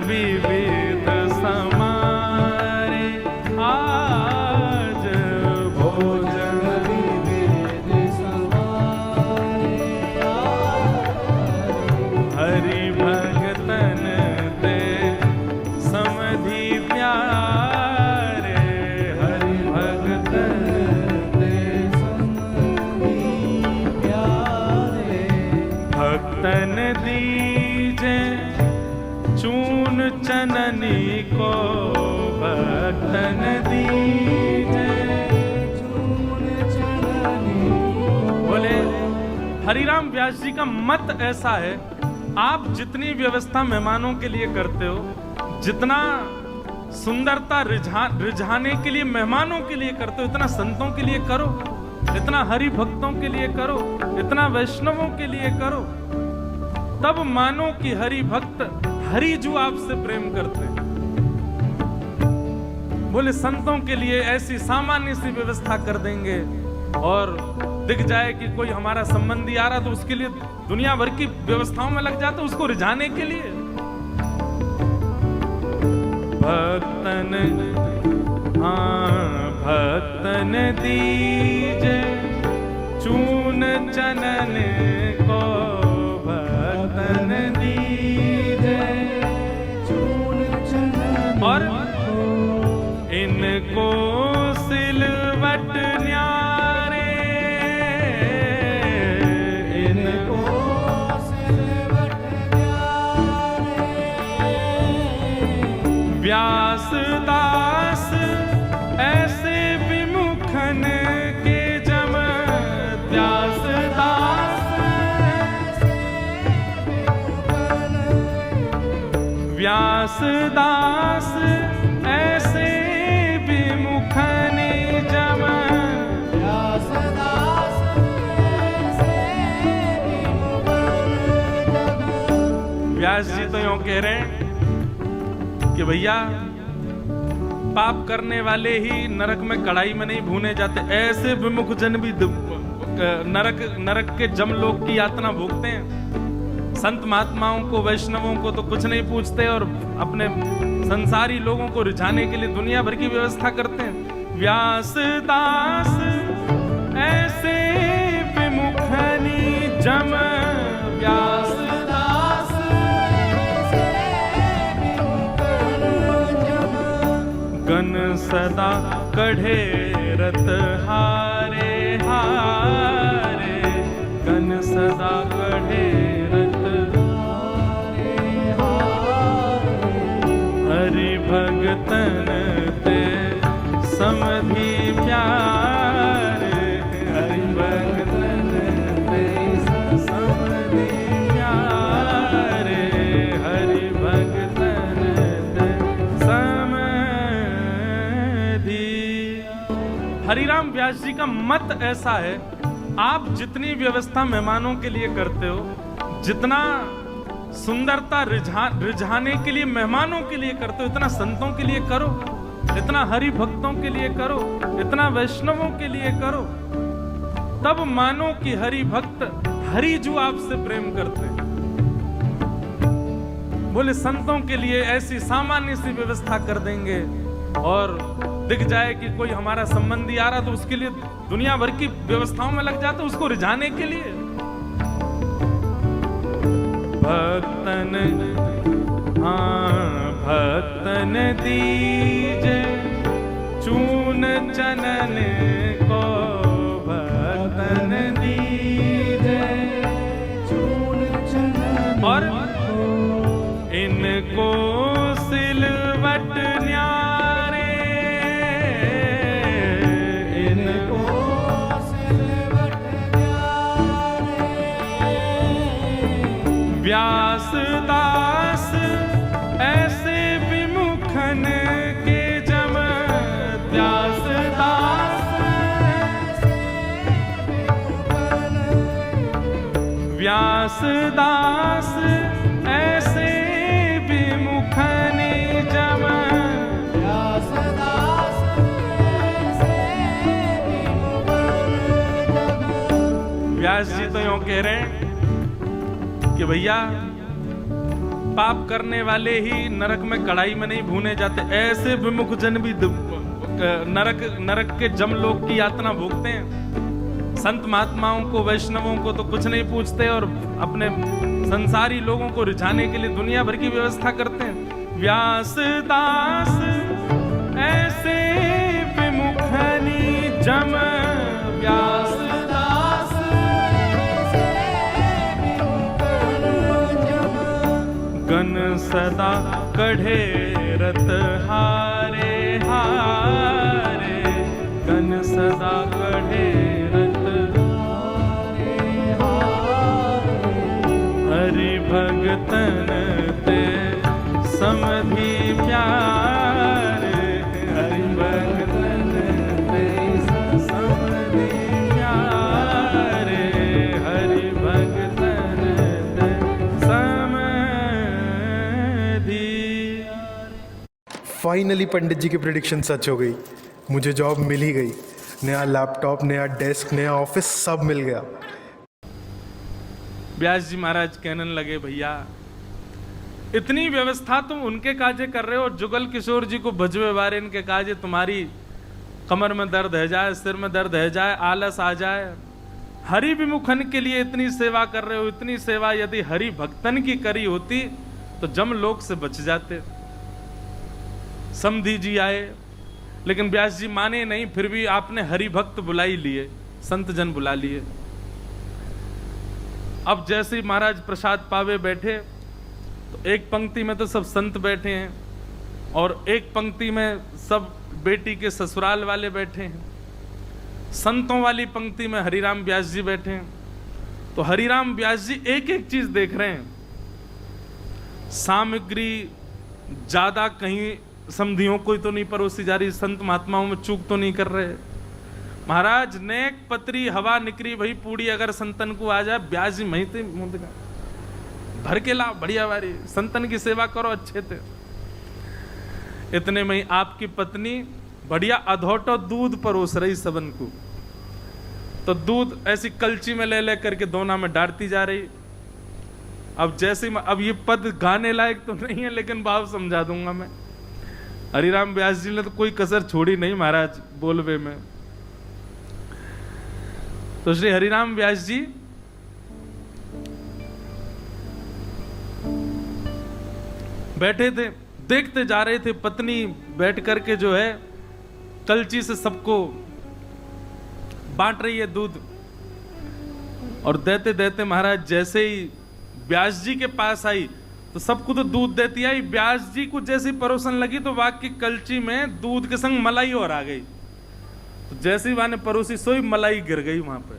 विविध समारे, आज भोजन विविध समारे, हरि भगतन ते समधि प्यारे, हरि भगतन ते समधि प्यारे, भक्तन दीजे चून चननी को, भक्तन दीजे चून चननी को। बोले हरिराम व्यास जी का मत ऐसा है, आप जितनी व्यवस्था मेहमानों के लिए करते हो, जितना सुंदरता रिझाने के लिए मेहमानों के लिए करते हो, इतना संतों के लिए करो, इतना हरि भक्तों के लिए करो, इतना वैष्णवों के लिए करो, तब मानो कि हरि भक्त हरि जो आपसे प्रेम करते हैं। बोले संतों के लिए ऐसी सामान्य सी व्यवस्था कर देंगे, और दिख जाए कि कोई हमारा संबंधी आ रहा तो उसके लिए दुनिया भर की व्यवस्थाओं में लग जाते उसको रिझाने के लिए। भक्तन भक्तन दीजे चून चनन को, भक्तन दीजे चून चनन, और इनको सिलवट न्यारे, इनको सिलवट न्यारे, व्यास दास ऐसे विमुखन के जम, व्यास दास व्यास दास ऐसे विमुखन जम, व्यास दास ऐसे विमुखन जम। व्यास जी तो यूं कह रहे हैं कि भैया पाप करने वाले ही नरक में कढ़ाई में नहीं भूने जाते, ऐसे विमुख जन भी नरक के जमलोक की यातना भोगते हैं। संत महात्माओं को, वैष्णवों को तो कुछ नहीं पूछते, और अपने संसारी लोगों को रिझाने के लिए दुनिया भर की व्यवस्था करते हैं। व्यास दास ऐसे विमुखनी जम, व्यास दास गण सदा कढ़े रत हारे, हारे गण सदा कढ़े रत हारे, हारे हरि भगतन ते समधि प्यारे, हरि भगतन ते समधि प्यारे, हरि भगतन ते समधि। हरिराम व्यास जी का मत ऐसा है, आप जितनी व्यवस्था मेहमानों के लिए करते हो, जितना सुंदरता रिझाने के लिए मेहमानों के लिए करते हो, इतना संतों के लिए करो, इतना हरि भक्तों के लिए करो, इतना वैष्णवों के लिए करो, तब मानो कि हरि भक्त हरि जो आपसे प्रेम करते हैं। बोले संतों के लिए ऐसी सामान्य सी व्यवस्था कर देंगे, और दिख जाए कि कोई हमारा संबंधी आ रहा तो उसके लिए दुनिया भर की व्यवस्थाओं में लग जाते उसको रिझाने के लिए। भक्तन भक्तन दीजे चून चनन को, भक्तन दीजे चून चनन, और इनको सिलवट न्यारे, इनको सिलवट न्यारे, व्यास दास ऐसे विमुखन के जम, व्यास दास व्यास दास ऐसे विमुखन जम, व्यास दास ऐसे विमुखन जम। व्यास जी तो यूं कह रहे हैं कि भैया पाप करने वाले ही नरक में कढ़ाई में नहीं भूने जाते, ऐसे विमुख जन भी नरक के जमलोक की यातना भोगते हैं। संत महात्माओं को, वैष्णवों को तो कुछ नहीं पूछते और अपने संसारी लोगों को रिझाने के लिए दुनिया भर की व्यवस्था करते हैं। व्यास दास ऐसे विमुखनी जम, व्यास दास ऐसे विमुखनी जम, गन सदा कढ़े रत हारे हारे, गन सदा कढ़े रत हारे हारे, हरि भगतन ते समधि प्यारे, हरि भगतन ते समधि प्यारे, हरि भगतन ते समधि। फाइनली पंडित जी की प्रेडिक्शन सच हो गई, मुझे जॉब मिल ही गई। नया लैपटॉप, नया डेस्क, नया ऑफिस, सब मिल गया। व्यास जी महाराज कहने लगे, भैया इतनी व्यवस्था तुम उनके काजे कर रहे हो, जुगल किशोर जी को भजवे बारे इनके काजे, तुम्हारी कमर में दर्द है जाए, सिर में दर्द है जाए, आलस आ जाए, हरि विमुखन के लिए इतनी सेवा कर रहे हो। इतनी सेवा यदि हरि भक्तन की करी होती तो जमलोक से बच जाते। समधी जी आए, लेकिन व्यास जी माने नहीं, फिर भी आपने हरि भक्त बुला ही लिए, संत जन बुला लिए। अब जैसे ही महाराज प्रसाद पावे बैठे तो एक पंक्ति में तो सब संत बैठे हैं और एक पंक्ति में सब बेटी के ससुराल वाले बैठे हैं। संतों वाली पंक्ति में हरिराम व्यास जी बैठे हैं। तो हरिराम व्यास जी एक एक चीज देख रहे हैं, सामग्री ज्यादा कहीं समधियों को तो नहीं परोसी जा रही, संत महात्माओं में चूक तो नहीं कर रहे। महाराज नेक पत्री हवा निकरी भई पूड़ी, अगर संतन को आ जाए व्यास जी मही भर के लाओ, बढ़िया वारी संतन की सेवा करो, अच्छे थे। इतने में ही आपकी पत्नी बढ़िया अधोटो दूध परोस रही सबन को, तो दूध ऐसी कलची में ले ले करके दोना में डालती जा रही। अब जैसे अब ये पद गाने लायक तो नहीं है, लेकिन भाव समझा दूंगा मैं। हरिराम व्यास जी ने तो कोई कसर छोड़ी नहीं महाराज बोलवे में। तो श्री हरिराम व्यास जी बैठे थे, देखते जा रहे थे, पत्नी बैठ करके जो है कलची से सबको बांट रही है दूध। और देते देते महाराज जैसे ही व्यास जी के पास आई तो सबको तो दूध देती आई, व्यास जी को जैसी परोसन लगी तो वाकई कलची में दूध के संग मलाई और आ गई। तो जैसे ही वाने परोसी सोई मलाई गिर गई वहां पे।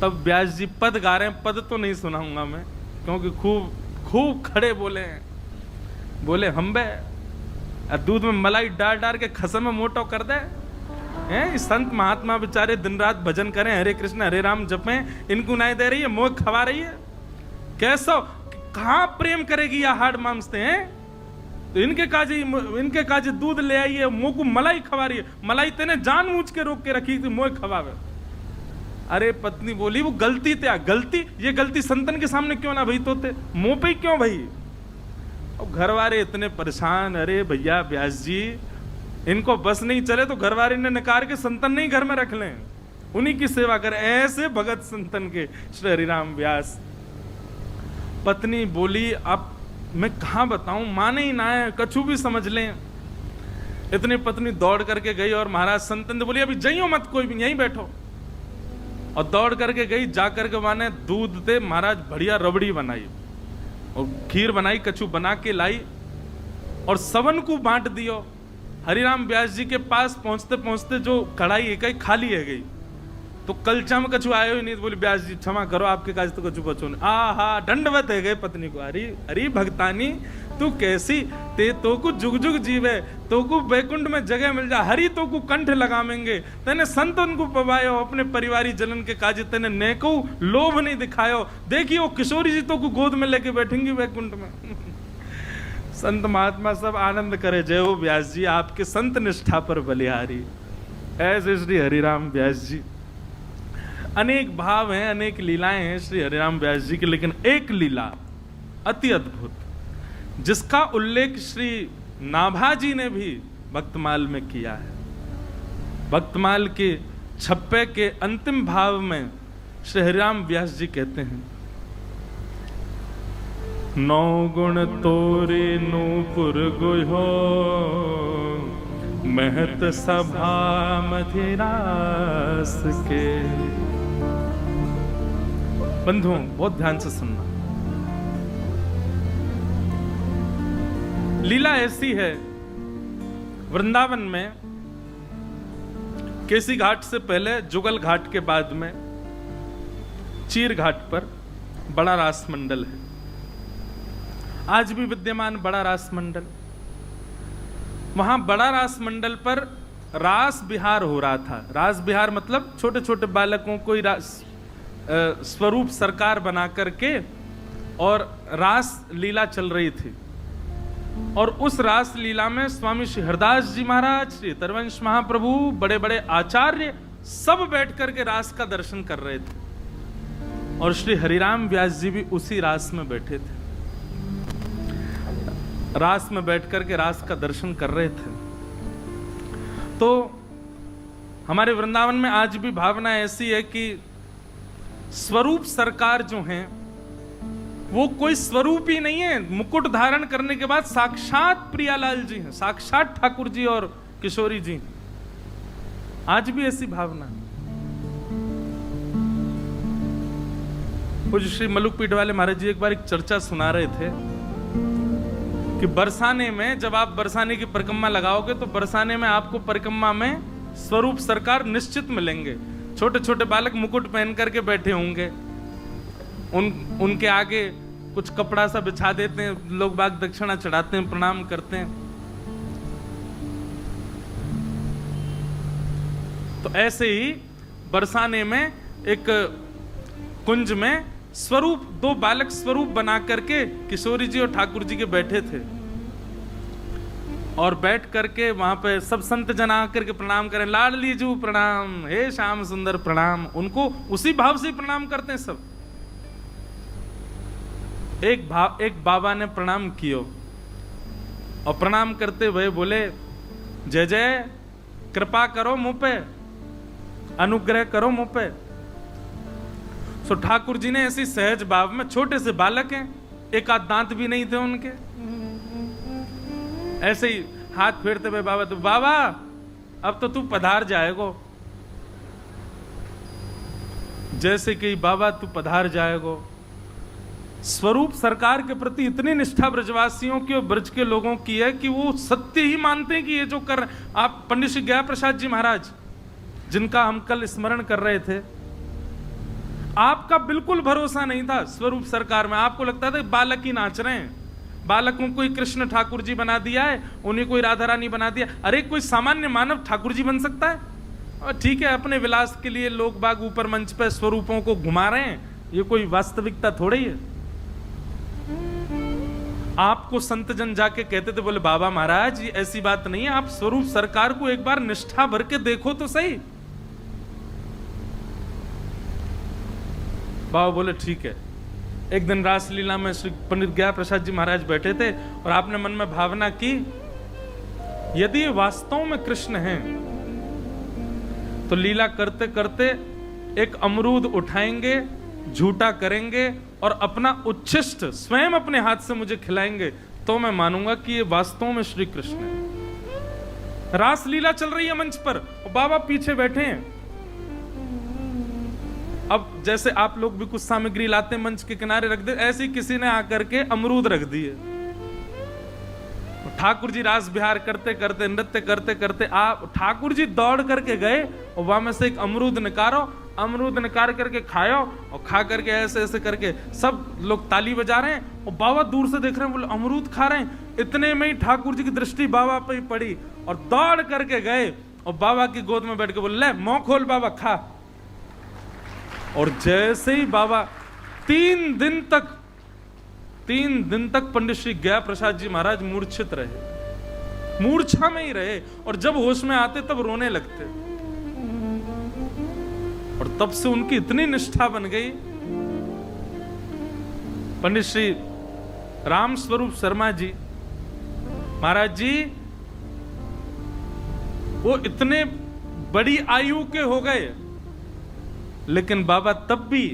तब व्यास जी पद गा रहे हैं, पद तो नहीं सुनाऊंगा मैं क्योंकि खूब खूब खड़े बोले हैं। बोले हम बे दूध में मलाई डाल डाल के खसम में मोटो कर दे हैं। संत महात्मा बेचारे दिन रात भजन करें, हरे कृष्ण हरे राम जपें, इनको नहीं दे रही है, मोह खवा रही है। कैसा कहां प्रेम करेगी या हाड मांसते हैं। तो इनके काजे दूध ले आई है, मुंह को मलाई खवा रही है। मलाई तेने जानबूझ के रोक के रखी थी, मोह खवावे। अरे पत्नी बोली वो गलती त्या गलती, ये गलती संतन के सामने क्यों ना भाई, तोते मुंह पे क्यों भाई। और घर वाले इतने परेशान, अरे भैया व्यास जी इनको बस नहीं चले तो घर वाले ने नकार के संतन नहीं घर में रख लें, उन्हीं की सेवा करें। ऐसे भगत संतन के श्री हरिराम व्यास। पत्नी बोली अब मैं कहां बताऊं, माने ही ना है, कछु भी समझ लें। इतनी पत्नी दौड़ करके गई और महाराज संतन ने बोली अभी जाइयो मत, कोई भी यहीं बैठो। और दौड़ करके गई, जाकर के माने दूध दे महाराज बढ़िया रबड़ी बनाई और खीर बनाई, कछु बना के लाई और सबन को बांट दियो। हरिराम व्यास जी के पास पहुंचते पहुंचते जो कढ़ाई एक ही खाली है गई, तो कलचा में कछु आयो ही नहीं। तो बोली व्यास जी क्षमा करो, आपके काज तो कछु बचो नहीं। हा दंडवत है गए पत्नी को। अरे भक्तानी तू कैसी, ते तो को जुग जुग जीवे, तो को बैकुंठ में जगह मिल जा, हरि तो को कंठ लगावेंगे। तेने संतन को पवायो, अपने परिवारी जनन के काज तेने नेको लोभ नहीं दिखायो। देखियो किशोरी जी तो को गोद में लेके बैठेंगी बैकुंठ में। संत महात्मा सब आनंद करे, जय हो व्यास जी, आपके संत निष्ठा पर बलिहारी। ऐसे श्री हरिराम व्यास जी। अनेक भाव हैं, अनेक लीलाएं हैं श्री हरिराम व्यास जी की, लेकिन एक लीला अति अद्भुत, जिसका उल्लेख श्री नाभाजी ने भी भक्तमाल में किया है। भक्तमाल के छप्पे के अंतिम भाव में श्री हरिराम व्यास जी कहते हैं, नौ गुण तोरे नूपुर गुहो, महत सभा मधिरास के। बंधुओं, बहुत ध्यान से सुनना। लीला ऐसी है, वृंदावन में केसी घाट से पहले जुगल घाट के बाद में चीर घाट पर बड़ा रास मंडल है। आज भी विद्यमान बड़ा रास मंडल। वहां बड़ा रास मंडल पर रास विहार हो रहा था। रास विहार मतलब छोटे छोटे बालकों को ही स्वरूप सरकार बना करके और रास लीला चल रही थी। और उस रास लीला में स्वामी श्री हरदास जी महाराज, श्री तरवंश महाप्रभु, बड़े बड़े आचार्य सब बैठ करके रास का दर्शन कर रहे थे। और श्री हरिराम व्यास जी भी उसी रास में बैठे थे। रास में बैठ करके रास का दर्शन कर रहे थे। तो हमारे वृंदावन में आज भी भावना ऐसी है कि स्वरूप सरकार जो हैं वो कोई स्वरूप ही नहीं है। मुकुट धारण करने के बाद साक्षात प्रियालाल जी हैं, साक्षात ठाकुर जी और किशोरी जी। आज भी ऐसी भावना। पूज्य श्री मलुक पीठ वाले महाराज जी एक बार एक चर्चा सुना रहे थे कि बरसाने में, जब आप बरसाने की परिक्रमा लगाओगे तो बरसाने में आपको परिक्रमा में स्वरूप सरकार निश्चित मिलेंगे। छोटे छोटे बालक मुकुट पहन करके बैठे होंगे, उनके आगे कुछ कपड़ा सा बिछा देते हैं, लोग बाग दक्षिणा चढ़ाते हैं, प्रणाम करते हैं। तो ऐसे ही बरसाने में एक कुंज में स्वरूप, दो बालक स्वरूप बना करके किशोरी जी और ठाकुर जी के बैठे थे। और बैठ करके वहां पे सब संत जन आकर के प्रणाम करें, लाडली जू प्रणाम, हे श्याम सुंदर प्रणाम। उनको उसी भाव से प्रणाम करते हैं सब। एक बाबा ने प्रणाम कियो और प्रणाम करते हुए बोले, जय जय, कृपा करो मुंह पे, अनुग्रह करो मुंह पे। सो ठाकुर जी ने ऐसी सहज भाव में, छोटे से बालक हैं, एक आध दांत भी नहीं थे उनके, ऐसे ही हाथ फेरते हुए बाबा, तो बाबा अब तो तू पधार जाएगो। जैसे कि बाबा तू पधार जाएगो। स्वरूप सरकार के प्रति इतनी निष्ठा ब्रजवासियों की और ब्रज के लोगों की है कि वो सत्य ही मानते हैं कि ये जो कर, आप पंडित श्री गया प्रसाद जी महाराज, जिनका हम कल स्मरण कर रहे थे, आपका बिल्कुल भरोसा नहीं था स्वरूप सरकार में। आपको लगता था बालक ही नाच रहे हैं, बालकों को ही कृष्ण ठाकुर जी बना दिया है, उन्हें कोई राधा रानी बना दिया। अरे कोई सामान्य मानव ठाकुर जी बन सकता है? और ठीक है, अपने विलास के लिए लोग बाग ऊपर मंच पर स्वरूपों को घुमा रहे हैं, ये कोई वास्तविकता थोड़ी है। आपको संत जन जाके कहते थे, बोले बाबा महाराज ये ऐसी बात नहीं है, आप स्वरूप सरकार को एक बार निष्ठा भर के देखो तो सही। बाबा बोले ठीक है। एक दिन रासलीला में श्री पंडित गया प्रसाद जी महाराज बैठे थे और आपने मन में भावना की, यदि वास्तव में कृष्ण हैं तो लीला करते करते एक अमरूद उठाएंगे, झूठा करेंगे और अपना उच्छिष्ट स्वयं अपने हाथ से मुझे खिलाएंगे, तो मैं मानूंगा कि ये वास्तव में श्री कृष्ण है। रासलीला चल रही है मंच पर और बाबा पीछे बैठे हैं। अब जैसे आप लोग भी कुछ सामग्री लाते हैं, मंच के किनारे रख दे, ऐसे ही किसी ने आकर के अमरूद रख दिए। ठाकुर जी रास विहार करते करते, नृत्य करते करते, आप ठाकुर जी दौड़ करके गए और वहां में से एक अमरूद निकालो, अमरूद निकाल करके खायो और खा करके ऐसे ऐसे करके सब लोग ताली बजा रहे हैं और बाबा दूर से देख रहे हैं, बोले अमरूद खा रहे हैं। इतने में ही ठाकुर जी की दृष्टि बाबा पे ही पड़ी और दौड़ करके गए और बाबा की गोद में बैठ के बोले, ले मुंह खोल बाबा, खा। और जैसे ही बाबा 3 दिन तक पंडित श्री गया प्रसाद जी महाराज मूर्छित रहे, मूर्छा में ही रहे, और जब होश में आते तब रोने लगते। और तब से उनकी इतनी निष्ठा बन गई। पंडित श्री राम स्वरूप शर्मा जी महाराज जी वो इतने बड़ी आयु के हो गए, लेकिन बाबा तब भी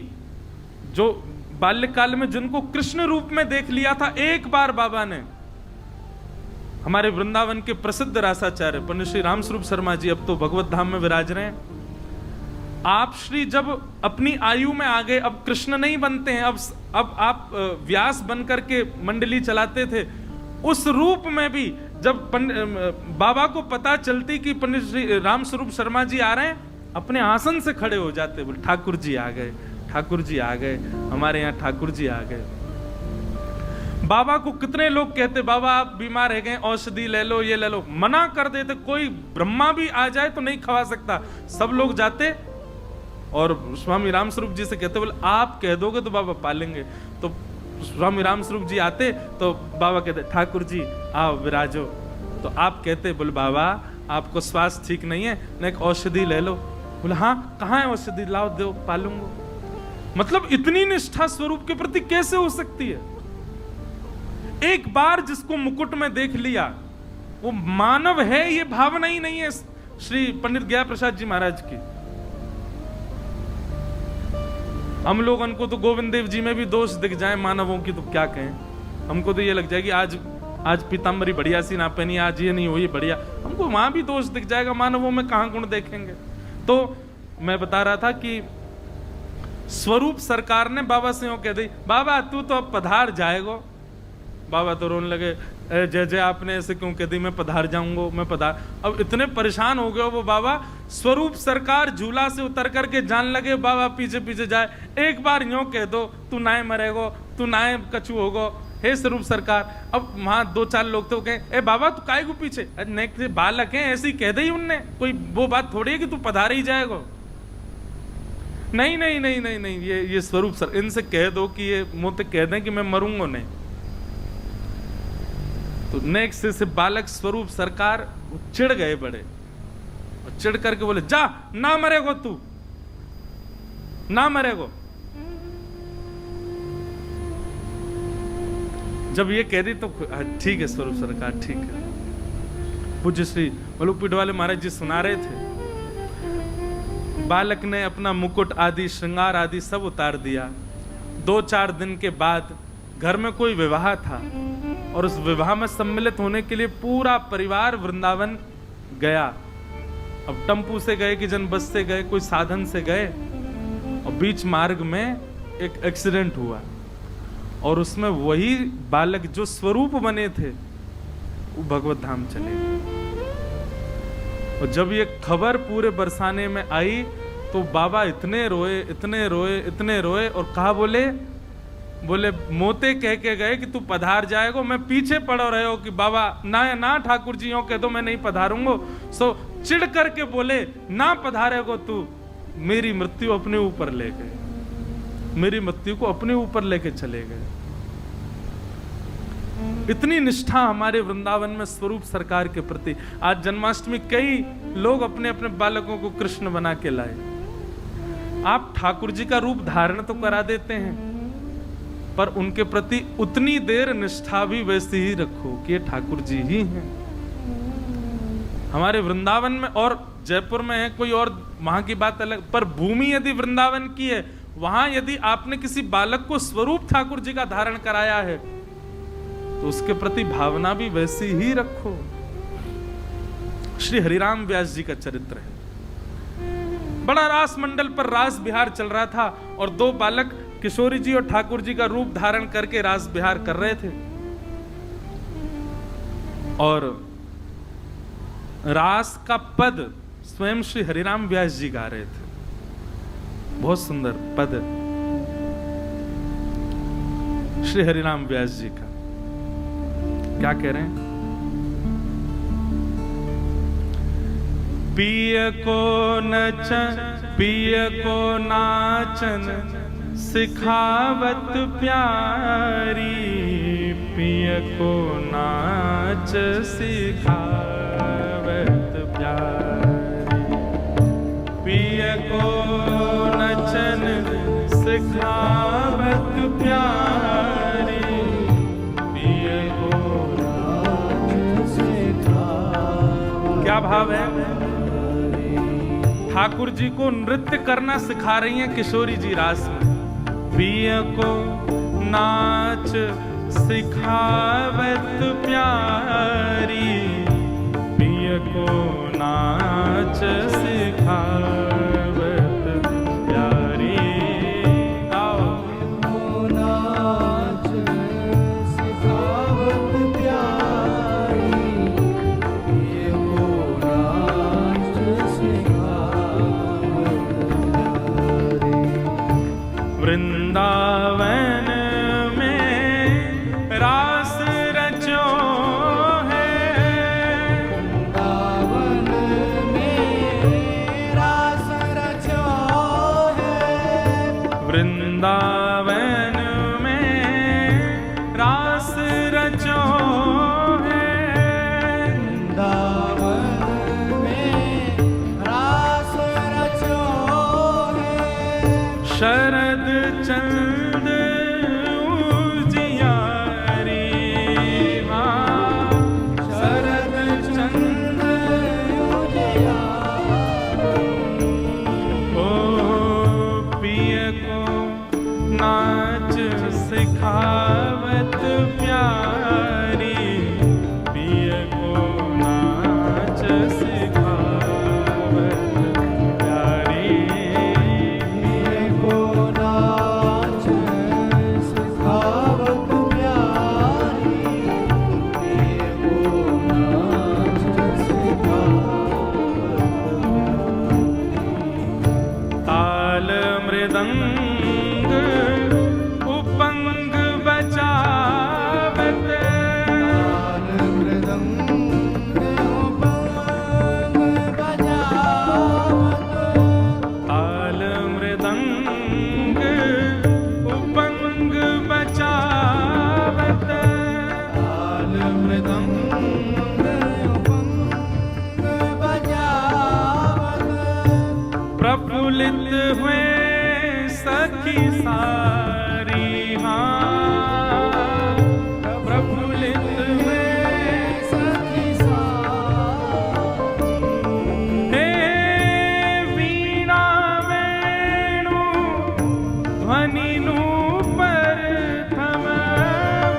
जो बाल्यकाल में जिनको कृष्ण रूप में देख लिया था, एक बार बाबा ने हमारे वृंदावन के प्रसिद्ध रासाचार्य पंडित श्री राम स्वरूप शर्मा जी, अब तो भगवत धाम में विराज रहे हैं, आप श्री जब अपनी आयु में आ गए, अब कृष्ण नहीं बनते हैं, अब आप व्यास बनकर के मंडली चलाते थे, उस रूप में भी जब बाबा को पता चलती कि पंडित श्री राम स्वरूप शर्मा जी आ रहे हैं, अपने आसन से खड़े हो जाते, बोले ठाकुर जी आ गए, ठाकुर जी आ गए, हमारे यहाँ ठाकुर जी आ गए। बाबा को कितने लोग कहते बाबा आप बीमार रह गए, औषधि ले लो, ये ले लो, मना कर देते, कोई ब्रह्मा भी आ जाए तो नहीं खवा सकता, सब लोग जाते और स्वामी राम स्वरूप जी से कहते, बोले आप कह दोगे तो बाबा पालेंगे। तो स्वामी राम स्वरूप जी आते तो बाबा कहते ठाकुर जी आओ विराजो, तो आप कहते बोले बाबा आपको स्वास्थ्य ठीक नहीं है ना, एक औषधि ले लो, बोले हाँ कहाँ है औषधि, लाओ दो पालूंगा। मतलब इतनी निष्ठा स्वरूप के प्रति कैसे हो सकती है? एक बार जिसको मुकुट में देख लिया वो मानव है, ये भावना ही नहीं है श्री पंडित गया प्रसाद जी महाराज की। हम लोगों को तो गोविंद देव जी में भी दोष दिख जाए मानवों की तो क्या कहें, हमको तो ये लग जाएगी आज पीताम्बरी बढ़िया सी ना पहनी, आज ये नहीं हुई बढ़िया, हमको वहां भी दोष दिख जाएगा, मानवों में कहां गुण देखेंगे। तो मैं बता रहा था कि स्वरूप सरकार ने बाबा से यूं कह दी, बाबा तू तो अब पधार जाएगो। बाबा तो रोने लगे, जय जय आपने ऐसे क्यों कह दी, मैं पधार जाऊंगा, मैं पधार। अब इतने परेशान हो गए वो बाबा, स्वरूप सरकार झूला से उतर करके जान लगे बाबा पीछे पीछे जाए, एक बार यूं कह दो तू नाय मरेगो, तू नाय कछु होगो, हे स्वरूप सरकार। अब वहां दो चार लोग तो कहे, ए बाबा तू काहे को पीछे, नेक बालक है, ऐसे ही कह दी उनने, कोई वो बात थोड़ी है कि तू पधार ही जाएगो। नहीं नहीं नहीं नहीं नहीं, ये स्वरूप सर, इनसे कह दो कि ये मुझे कह दें कि मैं मरूंगा नहीं। तो नेक्स्ट से बालक स्वरूप सरकार चिढ़ गए बड़े, और चिढ़ करके बोले जा ना मरेगो, तू ना मरेगो। जब ये कह दी तो ठीक है स्वरूप सरकार ठीक है। पूज्य श्री वल्लभ वाले महाराज जी सुना रहे थे, बालक ने अपना मुकुट आदि श्रृंगार आदि सब उतार दिया। 2-4 दिन के बाद घर में कोई विवाह था और उस विवाह में सम्मिलित होने के लिए पूरा परिवार वृंदावन गया। अब टेम्पू से गए कि जन बस से गए, कोई साधन से गए, और बीच मार्ग में एक एक्सीडेंट हुआ और उसमें वही बालक जो स्वरूप बने थे वो भगवत धाम चले गए। और जब ये खबर पूरे बरसाने में आई तो बाबा इतने रोए इतने रोए इतने रोए, और कहा बोले मोते कह के गए कि तू पधार जाएगो, मैं पीछे पड़ो रहे हो कि बाबा ना ठाकुर जी कह दो मैं नहीं पधारूंगा। सो चिढ़ करके बोले ना पधारेगो तू, मेरी मृत्यु अपने ऊपर ले गए, मेरी मृत्यु को अपने ऊपर लेके चले गए। इतनी निष्ठा हमारे वृंदावन में स्वरूप सरकार के प्रति। आज जन्माष्टमी कई लोग अपने अपने बालकों को कृष्ण बना के लाए। आप ठाकुर जी का रूप धारण तो करा देते हैं, पर उनके प्रति उतनी देर निष्ठा भी वैसी ही रखो कि ये ठाकुर जी ही हैं। हमारे वृंदावन में और जयपुर में है कोई और, वहां की बात अलग, पर भूमि यदि वृंदावन की है, वहां यदि आपने किसी बालक को स्वरूप ठाकुर जी का धारण कराया है तो उसके प्रति भावना भी वैसी ही रखो। श्री हरिराम व्यास जी का चरित्र है। बड़ा रास मंडल पर रास बिहार चल रहा था और 2 बालक किशोरी जी और ठाकुर जी का रूप धारण करके रास बिहार कर रहे थे, और रास का पद स्वयं श्री हरिराम व्यास जी गा रहे थे। बहुत सुंदर पद श्री हरिराम व्यास जी का। क्या कह रहे हैं? पिय को नचन पिय को नाचन सिखावत प्यारी, पिय को नाच सिखावत प्यारी, पिय को नचन सिखावत प्यारी, क्या भाव है? ठाकुर जी को नृत्य करना सिखा रही हैं किशोरी जी रास में। पिया को नाच सिखावत प्यारी, पिया को नाच सिखावत प्यारी। गाओ। नाच सिखावत प्यारी, ये वो नाच सिखावत प्यारी। वृंदावन में रास रचो है, वृंदावन में रास रचो है, वृंदावन में रास रचो है, वृंदावन में रास रचो है। शरद चंद उजियारी, हाँ शरद चंद ओ पिय को नाच सिखावत प्यारी, पिय को नाच सिखावत प्यारी। ये को नाच सिखावत प्यारी, ये को नाच सिखावत ताल मृदंग उपंग बजावत, ताल मृदंग उपंग बजावत, ताल मृदंग उपंग बजावत, ताल मृदंग उपंग बजावत। प्रफुल्लित हुए सखी सारी, हाँ प्रफुल्लित हुए सखी सारी, हे वीणा वेणु ध्वनि नूपर थम,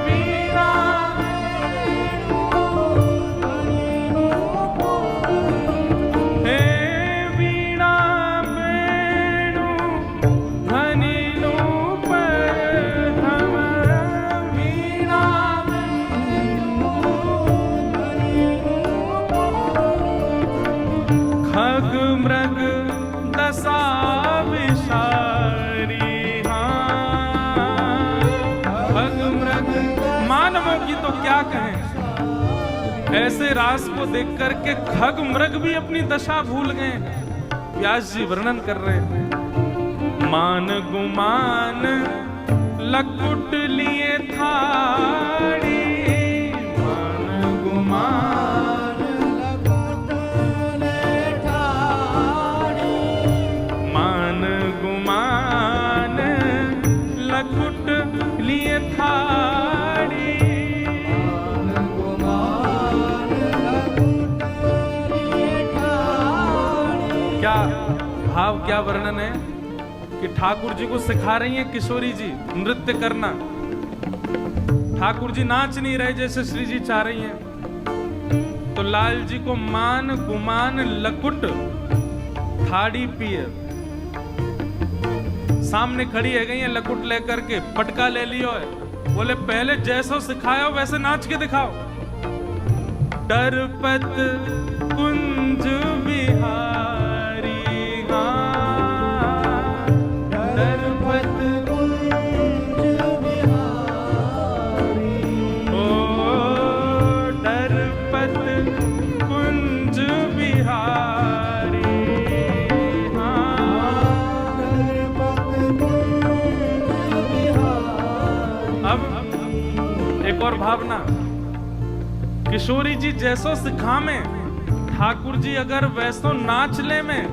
वीणा हे वीणा वेणु ध्वनि नूपर थम, वीणा खग मृग दशा विषारी, हाँ खग मृग। मानवों की तो क्या कहें, ऐसे रास को देख करके खग मृग भी अपनी दशा भूल गए। व्यास जी वर्णन कर रहे हैं। मान गुमान लकुट लिए थाड़ी, मान गुमान लकुट ले ठाड़ी, मान गुमान लकुट लिए थाड़ी। गुमान लकुट लिए ठाड़ी। क्या भाव, क्या वर्णन है कि ठाकुर जी को सिखा रही हैं किशोरी जी नृत्य करना। ठाकुर जी नाच नहीं रहे जैसे श्री जी चाह रही हैं, तो लाल जी को मान गुमान लकुट थाड़ी पिए सामने खड़ी है गई है, लकुट लेकर के पटका ले लियो है। बोले पहले जैसो सिखाया वैसे नाच के दिखाओ। डरपत कुंज बिहारी, हाँ डरपत कुंज बिहारी, ओ डरपत कुंज बिहारी, हाँ डरपत कुंज बिहारी। अब एक और भावना, किशोरी जी जैसो सिखामे, ठाकुर जी अगर वैसो नाच ले में,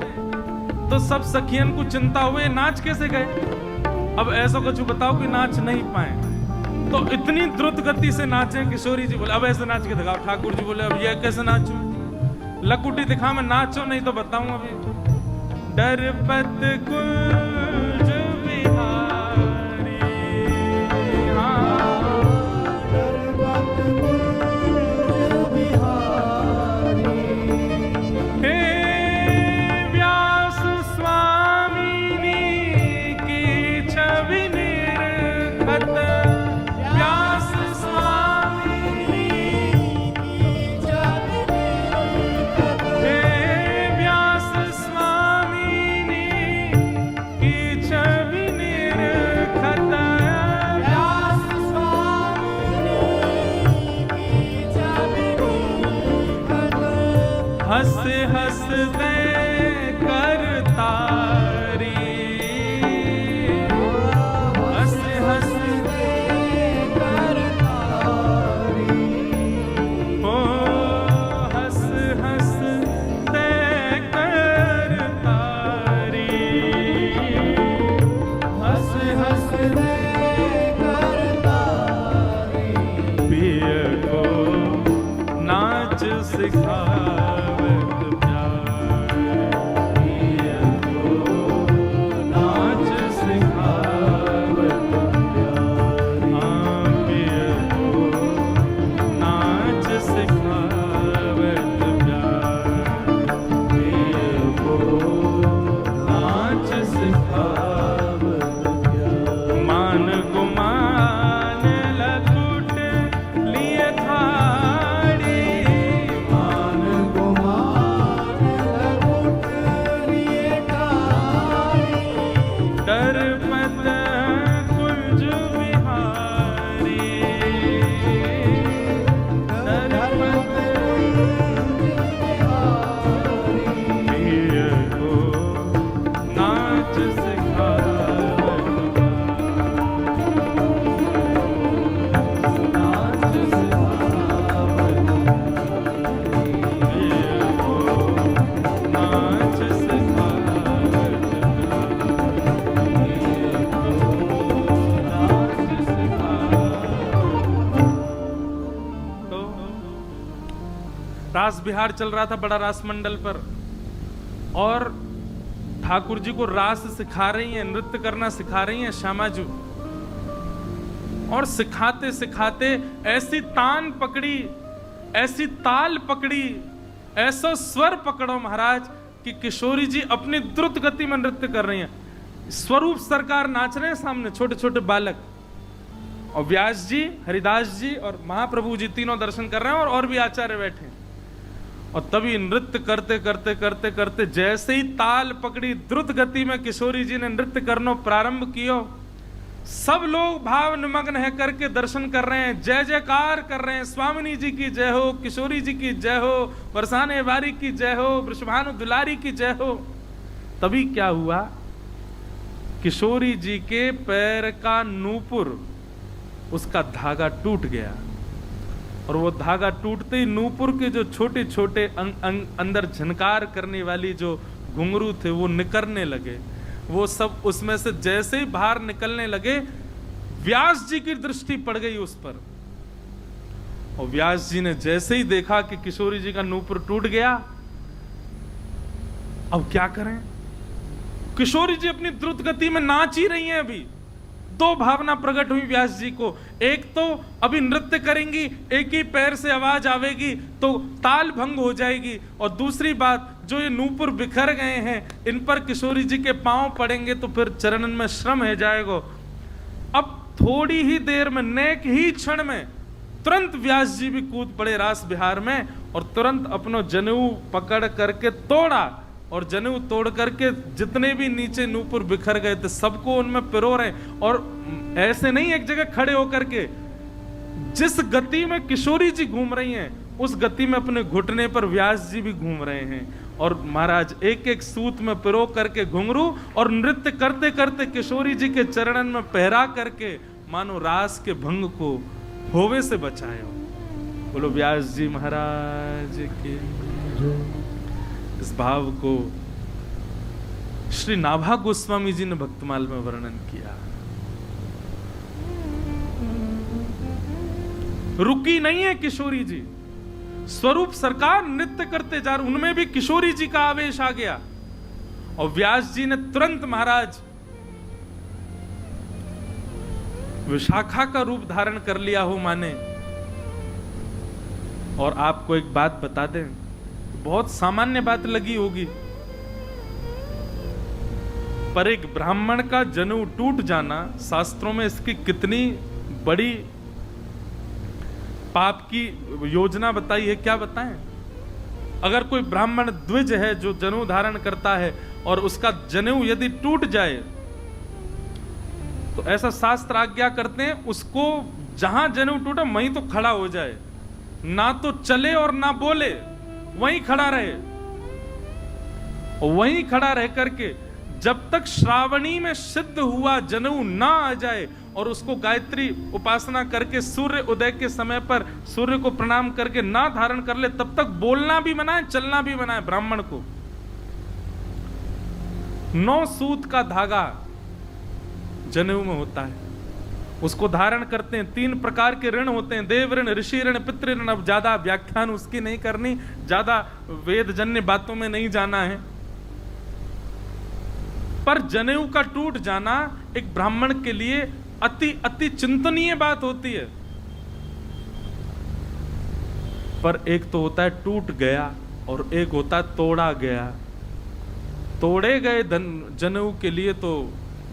तो सब सखियन को चिंता हुए नाच कैसे गए। अब ऐसा कुछ बताओ कि नाच नहीं पाए, तो इतनी द्रुत गति से नाचे किशोरी जी बोले अब ऐसे नाच के दिखाओ। ठाकुर जी बोले अब ये कैसे नाचूं? लकुटी दिखा मैं नाचो नहीं तो बताऊं अभी। डरपत कुंज बिहारी, हाँ डरपत कुंज बिहारी, हे व्यास स्वामिनी की छवि निर्खत, व्यास स्वामिनी की छवि निर्खत, हे व्यास स्वामिनी की छवि निर्खत, व्यास स्वामिनी की छवि निर्खत, हंस हंस दे करतारी, हंस हंस ओ हंस हंस दे करतारी, हंस हंस दे करतारी, पिय को नाच सिखावत प्यारे, पिय को नाच सिखावत प्यारे, हाँ पिय को नाच सिखावत प्यारे, पिय को नाच सिखावत प्यारे। मान गुमान लकुट लिए थाड़ी, मान गुमान लकुट लिए ठाड़ी, डरपत कुंज बिहारी, डरपत पिय को नाच सिखावत, नाच सिखावत, पिय को नाच सिखावत, तो रास बिहार चल रहा था बड़ा रास मंडल पर, और ठाकुर जी को रास सिखा रही हैं, नृत्य करना सिखा रही हैं श्यामाजू। और सिखाते सिखाते ऐसी तान पकड़ी, ऐसी ताल पकड़ी, ऐसा स्वर पकड़ो महाराज कि किशोरी जी अपनी द्रुत गति में नृत्य कर रही हैं। स्वरूप सरकार नाच रहे हैं सामने, छोटे छोटे बालक, और व्यास जी, हरिदास जी और महाप्रभु जी तीनों दर्शन कर रहे हैं, और भी आचार्य बैठे हैं। और तभी नृत्य करते करते करते करते जैसे ही ताल पकड़ी, द्रुत गति में किशोरी जी ने नृत्य करना प्रारंभ किया, सब लोग भाव निमग्न है करके दर्शन कर रहे हैं, जय जयकार कर रहे हैं, स्वामिनी जी की जय हो, किशोरी जी की जय हो, बरसाने वारी की जय हो, वृषभानु दुलारी की जय हो। तभी क्या हुआ, किशोरी जी के पैर का नूपुर, उसका धागा टूट गया, और वो धागा टूटते ही नूपुर के जो छोटे छोटे अंदर झनकार करने वाली जो घुंघरू थे वो निकलने लगे। वो सब उसमें से जैसे ही बाहर निकलने लगे, व्यास जी की दृष्टि पड़ गई उस पर, और व्यास जी ने जैसे ही देखा कि किशोरी जी का नूपुर टूट गया, अब क्या करें। किशोरी जी अपनी द्रुत गति में नाच ही रही हैं। अभी दो भावना प्रकट हुई व्यास जी को, एक तो अभी नृत्य करेंगी, एक ही पैर से आवाज आवेगी तो ताल भंग हो जाएगी, और दूसरी बात जो ये नूपुर बिखर गए हैं इन पर किशोरी जी के पांव पड़ेंगे तो फिर चरणन में श्रम है जाएगा। अब थोड़ी ही देर में, नेक ही क्षण में तुरंत व्यास जी भी कूद पड़े रास बिहार में, और तुरंत अपनो जनेऊ पकड़ करके तोड़ा, और जनेऊ तोड़ करके जितने भी नीचे नूपुर बिखर गए थे सबको उनमें पिरो रहे, और ऐसे नहीं एक जगह खड़े होकर के, जिस गति में किशोरी जी घूम रही हैं उस गति में अपने घुटने पर व्यास जी भी घूम रहे हैं, और महाराज एक एक सूत में पिरो करके घुंघरू, और नृत्य करते करते किशोरी जी के चरणन में पहरा करके मानो रास के भंग को होवे से बचाया। बोलो व्यास जी महाराज के। इस भाव को श्री नाभा गोस्वामी जी ने भक्तमाल में वर्णन किया। रुकी नहीं है किशोरी जी, स्वरूप सरकार नृत्य करते जा रहे, उनमें भी किशोरी जी का आवेश आ गया। और व्यास जी ने तुरंत महाराज विशाखा का रूप धारण कर लिया हो माने। और आपको एक बात बता दें, बहुत सामान्य बात लगी होगी, पर एक ब्राह्मण का जनेऊ टूट जाना शास्त्रों में इसकी कितनी बड़ी पाप की योजना बताई है, क्या बताएं। अगर कोई ब्राह्मण द्विज है जो जनेऊ धारण करता है और उसका जनेऊ यदि टूट जाए तो ऐसा शास्त्र आज्ञा करते हैं उसको जहां जनेऊ टूटा वहीं तो खड़ा हो जाए, ना तो चले और ना बोले, वहीं खड़ा रहे। वहीं खड़ा रह करके जब तक श्रावणी में सिद्ध हुआ जनेऊ ना आ जाए और उसको गायत्री उपासना करके सूर्य उदय के समय पर सूर्य को प्रणाम करके ना धारण कर ले, तब तक बोलना भी मना है, चलना भी मना है। ब्राह्मण को 9 सूत का धागा जनेऊ में होता है, उसको धारण करते हैं। 3 प्रकार के ऋण होते हैं, देव ऋण, ऋषि ऋण, पितृ ऋण। अब ज्यादा व्याख्यान उसकी नहीं करनी, ज्यादा वेदजन्य बातों में नहीं जाना है, पर जनेऊ का टूट जाना एक ब्राह्मण के लिए अति अति चिंतनीय बात होती है। पर एक तो होता है टूट गया और एक होता है तोड़ा गया। तोड़े गए जनेऊ के लिए तो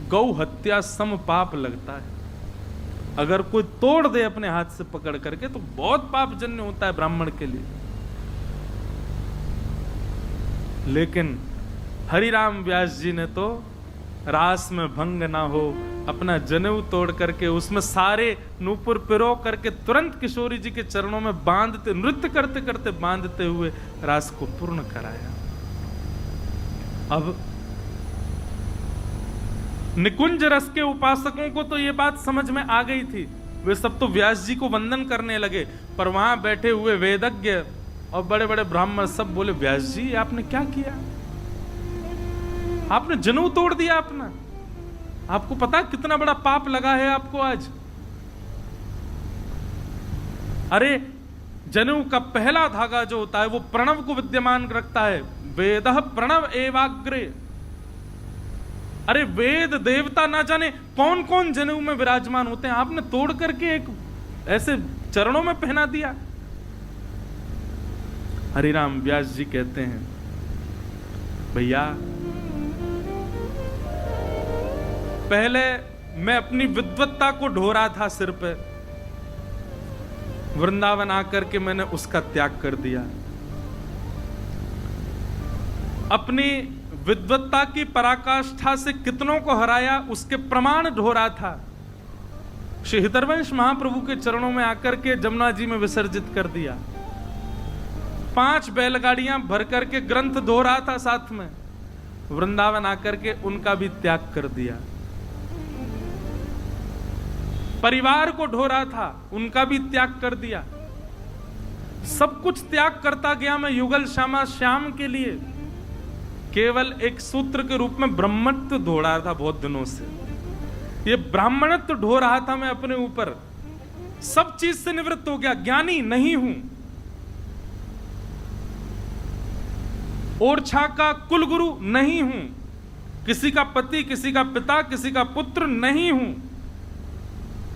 गौ हत्या सम पाप लगता है। अगर कोई तोड़ दे अपने हाथ से पकड़ करके तो बहुत पापजन्य होता है ब्राह्मण के लिए। लेकिन हरिराम व्यास जी ने तो रास में भंग ना हो अपना जनेऊ तोड़ करके उसमें सारे नूपुर पिरो करके तुरंत किशोरी जी के चरणों में बांधते, नृत्य करते करते बांधते हुए रास को पूर्ण कराया। अब निकुंज रस के उपासकों को तो यह बात समझ में आ गई थी, वे सब तो व्यास जी को वंदन करने लगे। पर वहां बैठे हुए वेदज्ञ और बड़े बड़े ब्राह्मण सब बोले, व्यास जी आपने क्या किया? आपने जनेऊ तोड़ दिया अपना। आपको पता कितना बड़ा पाप लगा है आपको आज। अरे जनेऊ का पहला धागा जो होता है वो प्रणव को विद्यमान रखता है। वेदः प्रणव एवाग्रे। अरे वेद देवता ना जाने कौन कौन जनेऊ में विराजमान होते हैं, आपने तोड़ करके एक ऐसे चरणों में पहना दिया। हरिराम व्यास जी कहते हैं, भैया पहले मैं अपनी विद्वत्ता को ढो रहा था सिर पे, वृंदावन आकर के मैंने उसका त्याग कर दिया। अपनी विद्वत्ता की पराकाष्ठा से कितनों को हराया उसके प्रमाण ढो रहा था। श्री हितरवंश महाप्रभु के चरणों में आकर के जमुना जी में विसर्जित कर दिया। 5 बैलगाड़ियां भर करके ग्रंथ धो रहा था साथ में, वृंदावन आकर के उनका भी त्याग कर दिया। परिवार को ढो रहा था, उनका भी त्याग कर दिया। सब कुछ त्याग करता गया मैं युगल श्यामा श्याम के लिए। केवल एक सूत्र के रूप में ब्रह्मत्व ढो रहा था बहुत दिनों से। ये ब्राह्मणत्व ढो रहा था मैं अपने ऊपर, सब चीज से निवृत्त हो गया, ज्ञानी नहीं हूं। ओरछा का कुलगुरु नहीं हूं, किसी का पति, किसी का पिता, किसी का पुत्र नहीं हूं।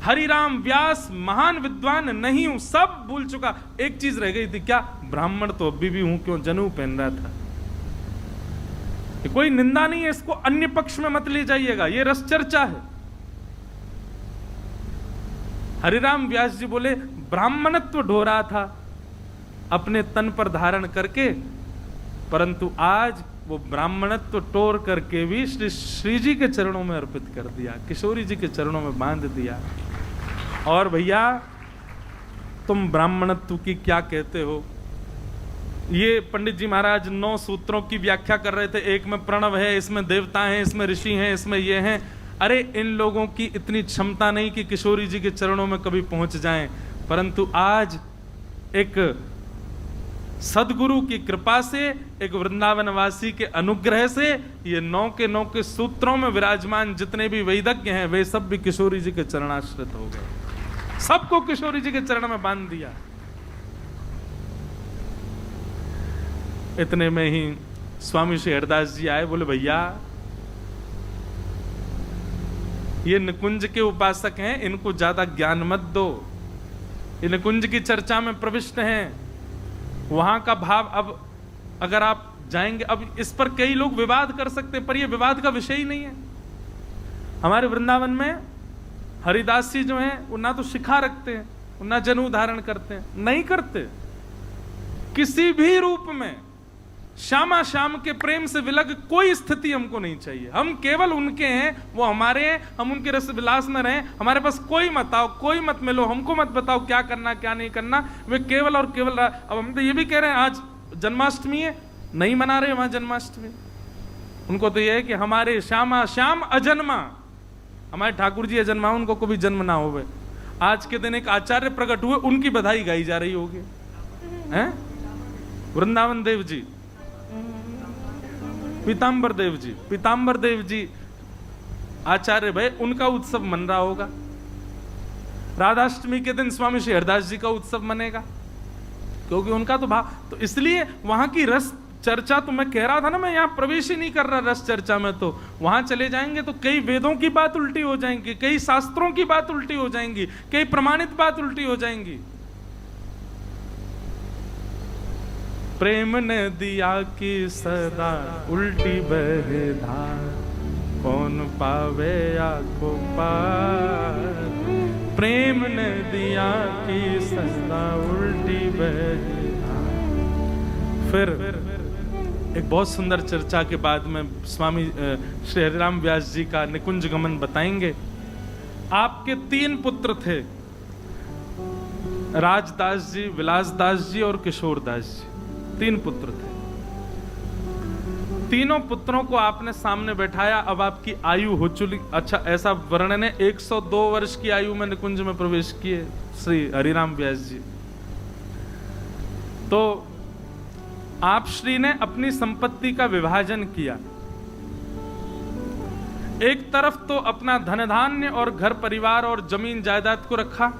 हरिराम व्यास महान विद्वान नहीं हूं, सब भूल चुका। एक चीज रह गई थी, क्या? ब्राह्मण तो अभी भी हूं, क्यों? जनेऊ पहन रहा था। ये कोई निंदा नहीं है, इसको अन्य पक्ष में मत ले जाइएगा, ये रस चर्चा है। हरिराम व्यास जी बोले, ब्राह्मणत्व ढो रहा था अपने तन पर धारण करके, परंतु आज वो ब्राह्मणत्व तोड़ करके भी श्री जी के चरणों में अर्पित कर दिया, किशोरी जी के चरणों में बांध दिया। और भैया तुम ब्राह्मणत्व की क्या कहते हो? ये पंडित जी महाराज 9 सूत्रों की व्याख्या कर रहे थे, एक में प्रणव है, इसमें देवता हैं, इसमें ऋषि हैं, इसमें ये हैं। अरे इन लोगों की इतनी क्षमता नहीं कि किशोरी जी के चरणों में कभी पहुंच जाएं, परंतु आज एक सदगुरु की कृपा से, एक वृंदावनवासी के अनुग्रह से ये 9 के 9 के सूत्रों में विराजमान जितने भी वैदज्ञ हैं वे सब भी किशोरी जी के चरणाश्रित हो गए। सबको किशोरी जी के चरण में बांध दिया। इतने में ही स्वामी श्री हरदास जी आए, बोले भैया ये निकुंज के उपासक हैं, इनको ज्यादा ज्ञान मत दो, ये निकुंज की चर्चा में प्रविष्ट हैं, वहां का भाव अब अगर आप जाएंगे, अब इस पर कई लोग विवाद कर सकते हैं, पर यह विवाद का विषय ही नहीं है। हमारे वृंदावन में हरिदास जी जो हैं वो ना तो शिखा रखते हैं, ना जनेऊ धारण करते हैं, नहीं करते। किसी भी रूप में श्यामा श्याम के प्रेम से विलग कोई स्थिति हमको नहीं चाहिए। हम केवल उनके हैं, वो हमारे हैं, हम उनके रस विलास में रहें, हमारे पास कोई मत आओ, कोई मत मिलो, हमको मत बताओ क्या करना क्या नहीं करना। वे केवल और केवल, अब हम तो ये भी कह रहे हैं आज जन्माष्टमी है, नहीं मना रहे वहां जन्माष्टमी। उनको तो यह है कि हमारे श्यामा श्याम अजन्मा, हमारे ठाकुर जी अजन्मा, उनको कभी जन्म ना होवे। आज के दिन एक आचार्य प्रकट हुए, उनकी बधाई गाई जा रही होगी, हैं? वृंदावन देव जी, पीताम्बर देव जी आचार्य भाई, उनका उत्सव मन रहा होगा। राधाष्टमी के दिन स्वामी श्री हरदास जी का उत्सव मनेगा, क्योंकि उनका तो भाव, तो इसलिए वहां की रस चर्चा, तो मैं कह रहा था ना, मैं यहां प्रवेश ही नहीं कर रहा रस चर्चा में। तो वहां चले जाएंगे तो कई वेदों की बात उल्टी हो जाएंगी, कई शास्त्रों की बात उल्टी हो जाएंगी, कई प्रमाणित बात उल्टी हो जाएंगी। प्रेम ने दिया कि सदा उल्टी बहे धार, कौन पावे आको पार। प्रेम ने दिया कि सदा उल्टी बहे धार। फिर एक बहुत सुंदर चर्चा के बाद में स्वामी श्री हरिराम व्यास जी का निकुंज गमन बताएंगे। आपके 3 पुत्र थे, राजदास जी, विलासदास जी और किशोरदास जी, 3 पुत्र थे। तीनों पुत्रों को आपने सामने बैठाया। अब आपकी आयु हो चुकी, अच्छा ऐसा वर्णन है, 102 वर्ष की आयु में निकुंज में प्रवेश किए श्री हरिराम व्यास जी। तो आप श्री ने अपनी संपत्ति का विभाजन किया। एक तरफ तो अपना धन धान्य और घर परिवार और जमीन जायदाद को रखा,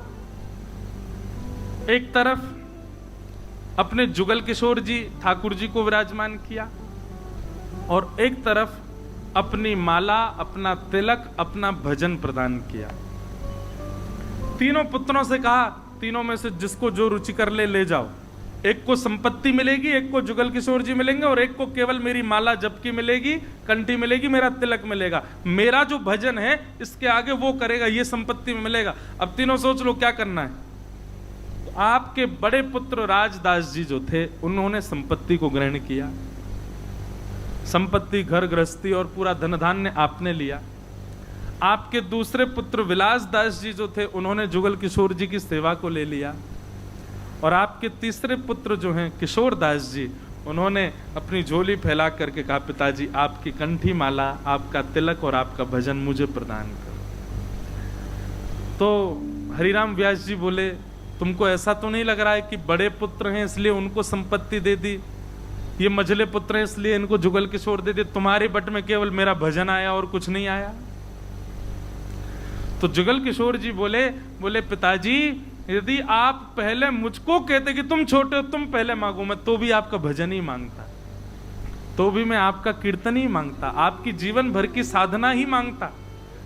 एक तरफ अपने जुगल किशोर जी ठाकुर जी को विराजमान किया, और एक तरफ अपनी माला, अपना तिलक, अपना भजन प्रदान किया। तीनों पुत्रों से कहा, तीनों में से जिसको जो रुचि कर ले जाओ। एक को संपत्ति मिलेगी, एक को जुगल किशोर जी मिलेंगे, और एक को केवल मेरी माला जपकी मिलेगी, कंठी मिलेगी, मेरा तिलक मिलेगा। मेरा जो भजन है इसके आगे वो करेगा, ये संपत्ति में मिलेगा। अब तीनों सोच लो क्या करना है। आपके बड़े पुत्र राजदास जी जो थे, उन्होंने संपत्ति को ग्रहण किया। संपत्ति, घर गृहस्थी और पूरा धन धान्य आपने लिया। आपके दूसरे पुत्र विलासदास जी जो थे, उन्होंने जुगल किशोर जी की सेवा को ले लिया। और आपके तीसरे पुत्र जो हैं किशोरदास जी, उन्होंने अपनी झोली फैला करके कहा, पिताजी आपकी कंठी माला, आपका तिलक और आपका भजन मुझे प्रदान करो। तो हरिराम व्यास जी बोले, तुमको ऐसा तो नहीं लग रहा है कि बड़े पुत्र हैं इसलिए उनको संपत्ति दे दी, ये मझले पुत्र हैं इसलिए इनको जुगल किशोर दे दी, तुम्हारे बट में केवल मेरा भजन आया और कुछ नहीं आया? तो जुगल किशोर जी बोले पिताजी, यदि आप पहले मुझको कहते कि तुम छोटे हो, तुम पहले मांगो, मैं तो भी आपका भजन ही मांगता, तो भी मैं आपका कीर्तन ही मांगता, आपकी जीवन भर की साधना ही मांगता।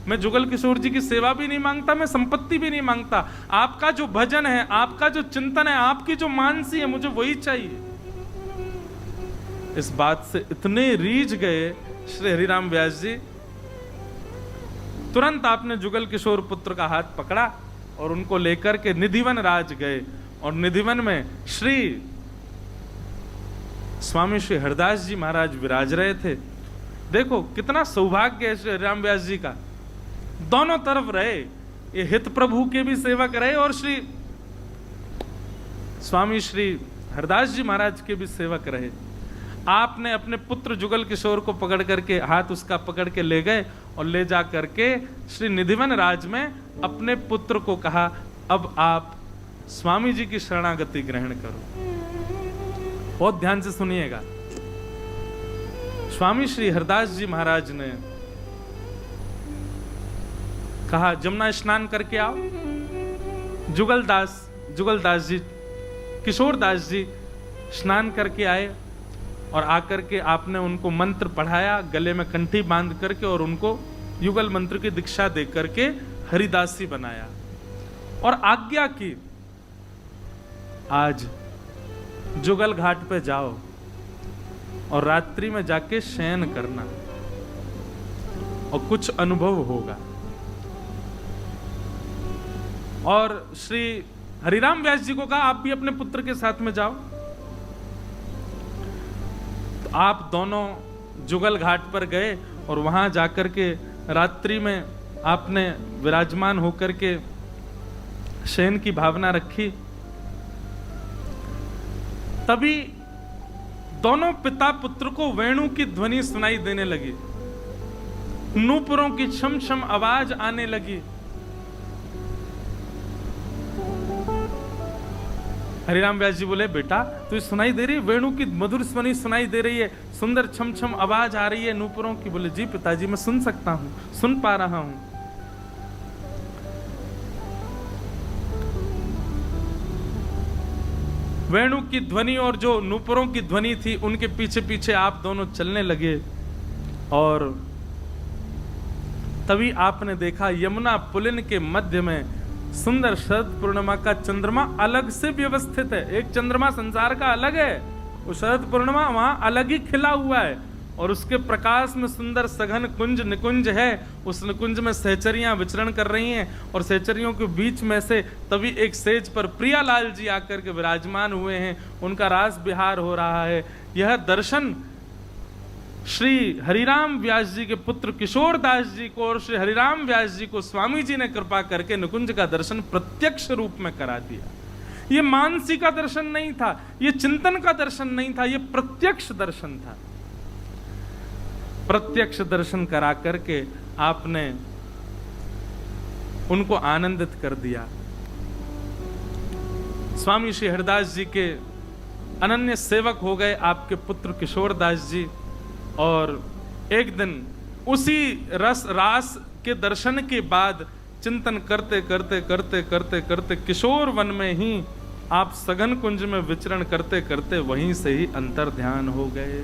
मैं जुगल किशोर जी की सेवा भी नहीं मांगता, मैं संपत्ति भी नहीं मांगता। आपका जो भजन है, आपका जो चिंतन है, आपकी जो मानसी है, मुझे वही चाहिए। इस बात से इतने रीझ गए श्री हरिराम व्यास जी, तुरंत आपने जुगल किशोर पुत्र का हाथ पकड़ा और उनको लेकर के निधिवन राज गए। और निधिवन में श्री स्वामी श्री हरदास जी महाराज विराज रहे थे। देखो कितना सौभाग्य है श्री हरिराम व्यास जी का, दोनों तरफ रहे, ये हित प्रभु के भी सेवक रहे और श्री स्वामी श्री हरदास जी महाराज के भी सेवक रहे। आपने अपने पुत्र जुगल किशोर को पकड़ करके, हाथ उसका पकड़ के ले गए और ले जा करके श्री निधिवन राज में अपने पुत्र को कहा, अब आप स्वामी जी की शरणागति ग्रहण करो। बहुत ध्यान से सुनिएगा। स्वामी श्री हरदास जी महाराज ने कहा, जमुना स्नान करके आओ। जुगलदास जी, किशोरदास जी स्नान करके आए और आकर के आपने उनको मंत्र पढ़ाया, गले में कंठी बांध करके, और उनको युगल मंत्र की दीक्षा दे करके हरिदासी बनाया और आज्ञा की, आज जुगल घाट पे जाओ और रात्रि में जाके शयन करना और कुछ अनुभव होगा। और श्री हरिराम व्यास जी को कहा आप भी अपने पुत्र के साथ में जाओ। तो आप दोनों जुगल घाट पर गए और वहां जाकर के रात्रि में आपने विराजमान होकर के शयन की भावना रखी। तभी दोनों पिता पुत्र को वेणु की ध्वनि सुनाई देने लगी, नूपुरों की छम छम आवाज आने लगी। हरिराम व्यास जी बोले बेटा तुझे सुनाई दे रही है, वेणु की मधुर ध्वनि सुनाई दे रही है, सुंदर छम छम आवाज आ रही है नूपुरों की। बोले जी पिताजी मैं सुन सकता हूं, सुन पा रहा हूं। वेणु की ध्वनि और जो नूपुरों की ध्वनि थी उनके पीछे पीछे आप दोनों चलने लगे और तभी आपने देखा यमुना पुलिन के मध्य में सुंदर शरद पूर्णिमा का चंद्रमा अलग से व्यवस्थित है। एक चंद्रमा संसार का अलग है, वो शरद पूर्णिमा वहां अलग ही खिला हुआ है और उसके प्रकाश में सुंदर सघन कुंज निकुंज है। उस निकुंज में सहचरियां विचरण कर रही हैं और सहचरियों के बीच में से तभी एक सेज पर प्रियालाल जी आकर के विराजमान हुए हैं, उनका रास विहार हो रहा है। यह दर्शन श्री हरिराम व्यास जी के पुत्र किशोरदास जी को और श्री हरिराम व्यास जी को स्वामी जी ने कृपा करके निकुंज का दर्शन प्रत्यक्ष रूप में करा दिया। ये मानसी का दर्शन नहीं था, ये चिंतन का दर्शन नहीं था, ये प्रत्यक्ष दर्शन था। प्रत्यक्ष दर्शन करा करके आपने उनको आनंदित कर दिया। स्वामी श्री हरिदास जी के अनन्य सेवक हो गए आपके पुत्र किशोरदास जी। और एक दिन उसी रास के दर्शन के बाद चिंतन करते करते करते करते करते किशोर वन में ही आप सघन कुंज में विचरण करते करते वहीं से ही अंतर ध्यान हो गए।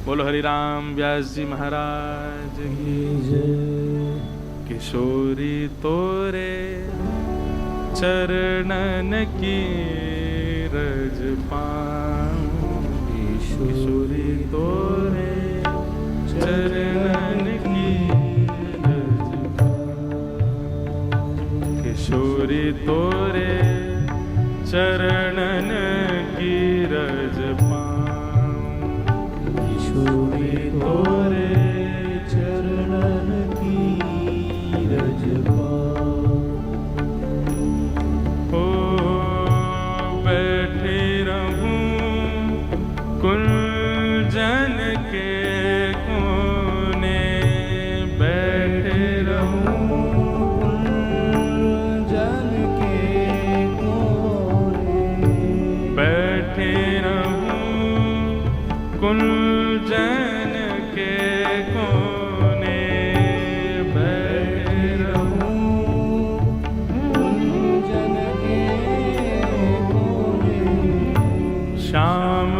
बोलो हरिराम व्यास जी महाराज की जय। किशोरी तोरे चरणन की रज पाऊं, किशोरी तोरे चरणन की रज पाऊं, किशोरी तोरे चरणन की रज पाऊं, किशोरी तोरे चरणन की रज पाऊं। ओ बैठे रहूं कुंजन के कोने, बैठे रहूं कुंजन के कोने, बैठे रहूं कुंजन के कोने, बैठे रहूं कुंजन के कोने। श्याम